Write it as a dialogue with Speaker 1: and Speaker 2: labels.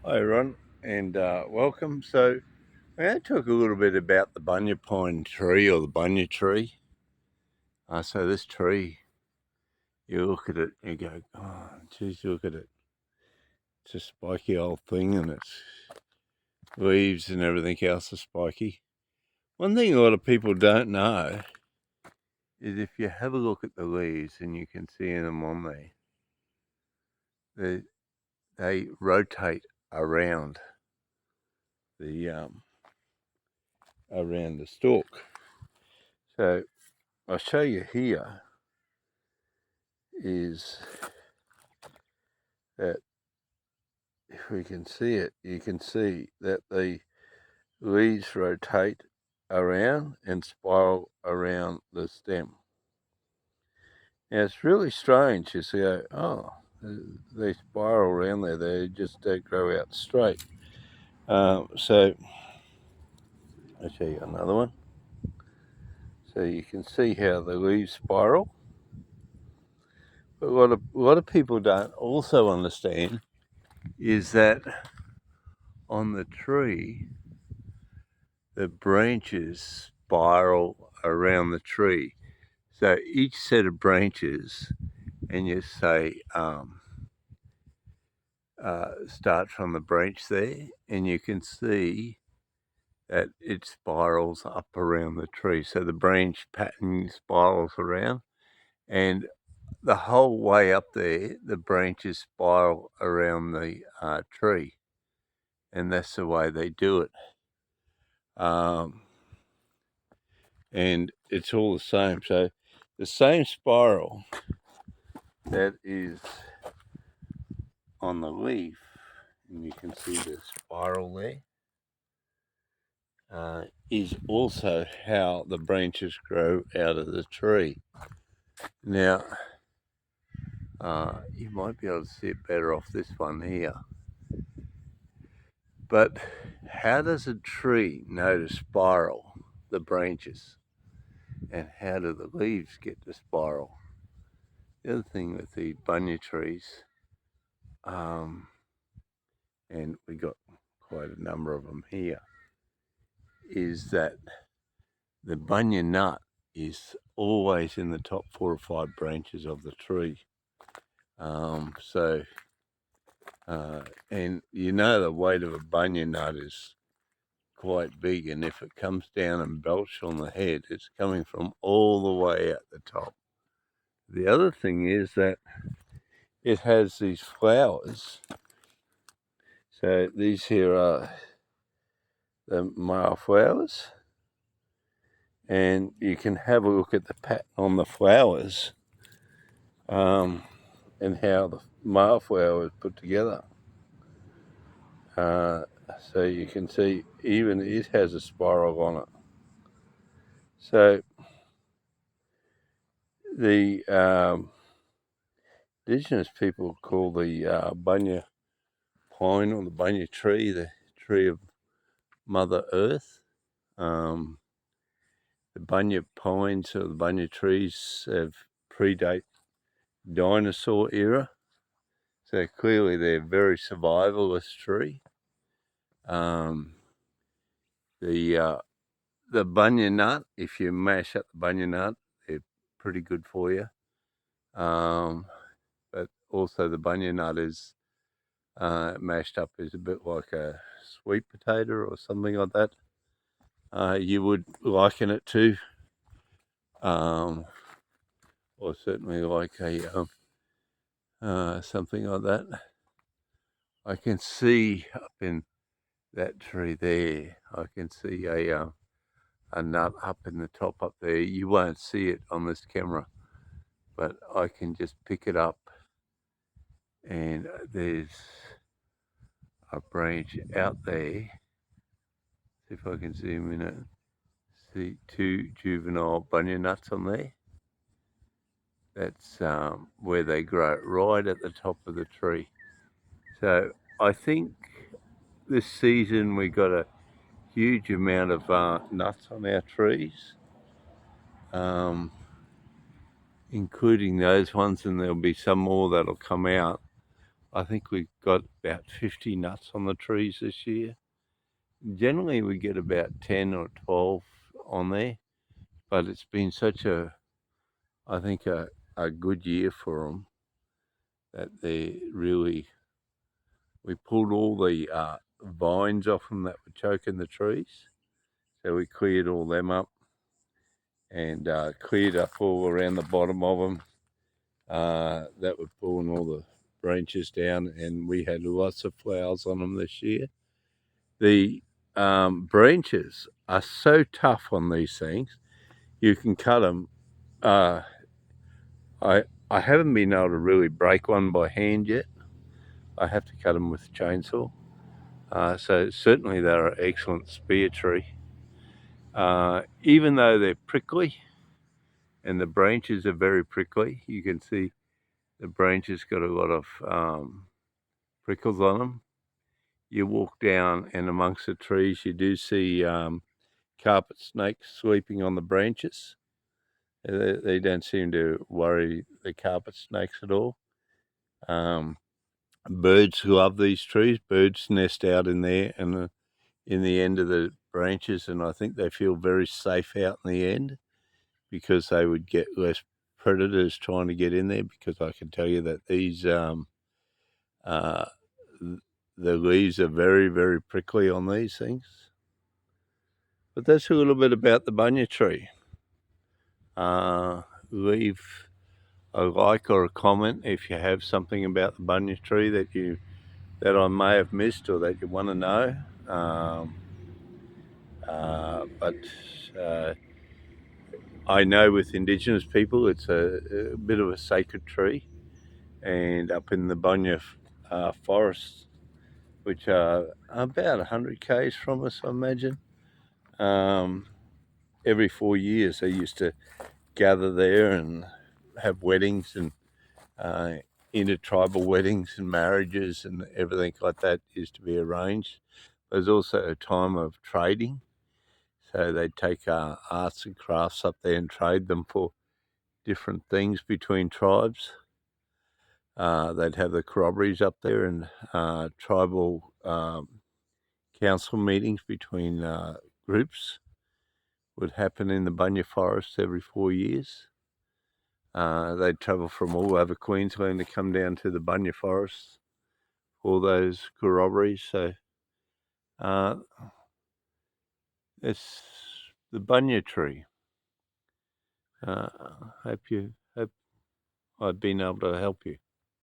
Speaker 1: Hi everyone, and welcome. So I'm going to talk a little bit about the Bunya pine tree or the Bunya tree. So this tree, you look at it and you go, oh geez, look at it. It's a spiky old thing and its leaves and everything else are spiky. One thing a lot of people don't know is if you have a look at the leaves and you can see them on there, they rotate around the stalk. So I'll show you here is that if we can see it, you can see that the leaves rotate around and spiral around the stem. Now it's really strange. You see, oh, they spiral around there. They just don't grow out straight. So I'll show you another one. So you can see how the leaves spiral. But what a lot of people don't also understand is that on the tree, the branches spiral around the tree. So each set of branches, and you say, start from the branch there, and you can see that it spirals up around the tree. So the branch pattern spirals around, and the whole way up there, the branches spiral around the tree, and that's the way they do it. And it's all the same. So the same spiral that is on the leaf, and you can see the spiral there, is also how the branches grow out of the tree. Now, you might be able to see it better off this one here. But how does a tree know to spiral the branches? And how do the leaves get to spiral? The other thing with the bunya trees, and we got quite a number of them here, is that the bunya nut is always in the top 4 or 5 branches of the tree. And you know the weight of a bunya nut is quite big, and if it comes down and belches on the head, it's coming from all the way at the top. The other thing is that it has these flowers. So these here are the male flowers, and you can have a look at the pattern on the flowers, and how the male flower is put together. So you can see even it has a spiral on it. So the indigenous people call the bunya pine or the bunya tree the tree of Mother Earth. The bunya pines or the bunya trees have predate dinosaur era. So clearly they're a very survivalist tree. The bunya nut, if you mash up the bunya nut, they're pretty good for you. But also the bunya nut is mashed up is a bit like a sweet potato or something like that. You would liken it to, or certainly like a something like that. I can see up in that tree there. I can see a nut up in the top up there. You won't see it on this camera, but I can just pick it up, and there's a branch out there. See if I can zoom in it. See 2 juvenile bunya nuts on there. That's where they grow, right at the top of the tree. So I think this season we got a huge amount of nuts on our trees, including those ones, and there'll be some more that'll come out. I think we got about 50 nuts on the trees this year. Generally we get about 10 or 12 on there, but it's been such I think a good year for them that they really, we pulled all the vines off them that were choking the trees. So we cleared all them up and cleared up all around the bottom of them that were pulling all the branches down, and we had lots of flowers on them this year. The branches are so tough on these things. You can cut them. I haven't been able to really break one by hand yet. I have to cut them with a chainsaw. So certainly they're an excellent spear tree. Even though they're prickly and the branches are very prickly, you can see the branches got a lot of prickles on them. You walk down and amongst the trees you do see carpet snakes sleeping on the branches. They don't seem to worry the carpet snakes at all. Birds love these trees. Birds nest out in there and in the end of the branches, and I think they feel very safe out in the end because they would get less predators trying to get in there, because I can tell you that these uh, the leaves are very, very prickly on these things. But that's a little bit about the bunya tree. Leave a like or a comment if you have something about the bunya tree that I may have missed or that you want to know. But I know with Indigenous people it's a bit of a sacred tree, and up in the bunya forests, which are about 100 k's from us, I imagine. Every 4 years they used to gather there and have weddings and intertribal weddings and marriages and everything like that used to be arranged. There's also a time of trading, so they'd take arts and crafts up there and trade them for different things between tribes. They'd have the corroborees up there and tribal council meetings between groups would happen in the bunya forest every 4 years. They'd travel from all over Queensland to come down to the bunya forests for those corroborees. So it's the bunya tree. Hope I've been able to help you.